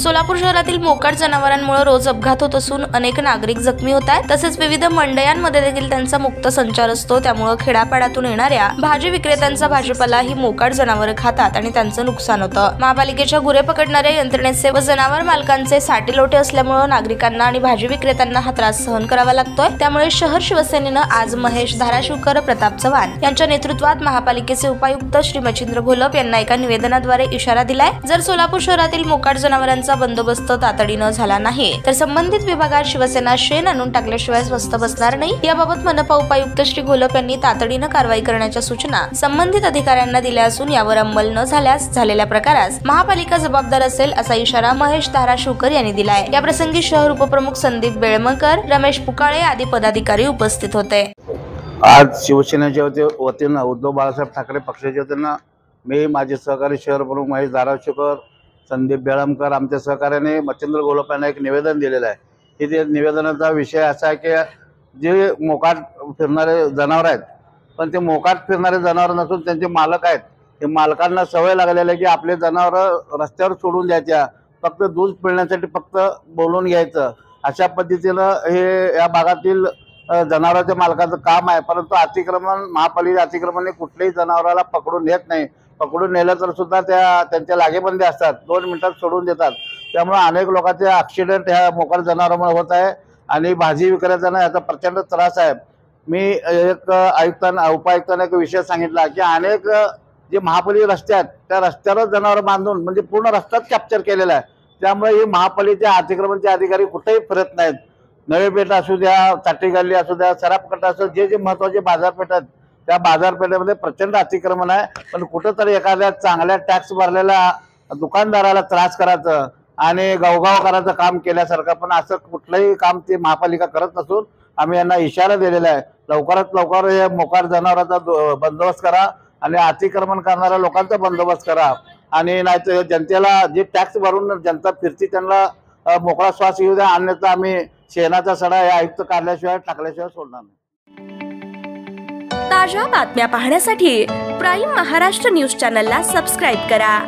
सोलापूर शहरातील मोकाट जनावरांमुळे रोज अपघात होत असून अनेक नागरिक जखमी होत आहेत। तसेच विविध मंडयांमध्ये देखील त्यांचा मुक्त संचार असतो। त्यामुळे खेड्यापाड्यातून येणाऱ्या भाजी विक्रेत्यांचा भाजीपाला ही मोकाट जनावरे खातात आणि त्यांचं नुकसान होतं। महापालिकेच्या गुरे पकडणाऱ्या यंत्रणेचे व जनावर मालकांचे साटेलोटे असल्यामुळे नागरिकांना आणि भाजी विक्रेत्यांना हा त्रास सहन करावा लागतोय। त्यामुळे शहर शिवसेनेनं आज महेश धाराशिवकर, प्रताप चव्हाण यांच्या नेतृत्वात महापालिकेचे उपायुक्त श्री मच्छिंद्र घोलप यांना एका निवेदनाद्वारे इशारा दिलाय। जर सोलापूर शहरातील मोकाट जनावरांचा बंदोबस्त तातडीनं झाला नाही तर संबंधित विभागात शिवसेना शेण आणून टाकल्याशिवाय स्वस्त बसणार नाही। याबाबत मनपा उपायुक्त श्री घोलप यांनी तातडीनं कारवाई करण्याच्या सूचना संबंधित अधिकाऱ्यांना दिल्या असून यावर अंमल न झाल्यास झालेल्या प्रकारास महापालिका जबाबदार असेल असा इशारा महेश धाराशिवकर यांनी दिलाय। या प्रसंगी शहर उपप्रमुख संदीप बेळमकर, रमेश पुकाळे आदी पदाधिकारी उपस्थित होते। आज शिवसेनेच्या वतीनं उद्धव बाळासाहेब ठाकरे पक्षाच्या वतीनं मी माझे सहकारी शहर प्रमुख महेश धाराशिवकर, संदीप बेळमकर आमच्या सहकार्याने मच्छिंद्र घोलप यांना एक निवेदन दिलेलं आहे की ते निवेदनाचा विषय असा आहे की जे मोकाट फिरणारे जनावर आहेत, पण ते मोकाट फिरणारे जनावर नसून त्यांचे मालक आहेत, ते मालकांना सवय लागलेली आहे की आपले जनावर रस्त्यावर सोडून द्यायच्या, फक्त दूध पिळण्यासाठी फक्त बोलून घ्यायचं, अशा पद्धतीनं हे या भागातील जनावरांच्या मालकाचं काम आहे। परंतु अतिक्रमण महापालिका अतिक्रमण कुठल्याही जनावराला पकडून नेत नाही। पकडून नेलं तर सुद्धा त्यांच्या लागेबंदी असतात, 2 मिनिटात सोडून देतात। त्यामुळे अनेक लोकांचे ॲक्सिडेंट ह्या मोकाट जनावरांमुळे होत आहे आणि भाजी विक्रेत्यांना याचा प्रचंड त्रास आहे। मी एक उपायुक्तांना एक विषय सांगितला की अनेक जे महापालिका रस्ते आहेत त्या रस्त्यावर जनावर बांधून म्हणजे पूर्ण रस्ताच कॅप्चर केलेला आहे। त्यामुळे हे महापालिकेच्या अतिक्रमणचे अधिकारी कुठेही फिरत नाहीत। नवी पेठ असू द्या, चाटी गल्ली असू द्या, सराफकट्टा असू, जे महत्वाचे बाजारपेठ आहेत त्या बाजारपेठेमध्ये प्रचंड अतिक्रमण आहे। पण कुठंतरी एखाद्या चांगल्या टॅक्स भरलेल्या दुकानदाराला त्रास करायचं आणि गवगाव करायचं काम केल्यासारखं, पण असं कुठलंही काम ती महापालिका करत नसून आम्ही यांना इशारा दिलेला आहे, लवकरात लवकर हे मोकाट जनावरांचा बंदोबस्त करा आणि अतिक्रमण करणाऱ्या लोकांचा बंदोबस्त करा आणि नाहीतर जनतेला जे टॅक्स भरून जनता फिरती त्यांना मोकळा श्वास येऊ द्या, अन्यथा आम्ही शेणाचा सडा या आयुक्त काढल्याशिवाय टाकल्याशिवाय सोडणार नाही। ताज्या बातम्या पाहण्यासाठी प्राईम महाराष्ट्र न्यूज चॅनलला सबस्क्राईब करा।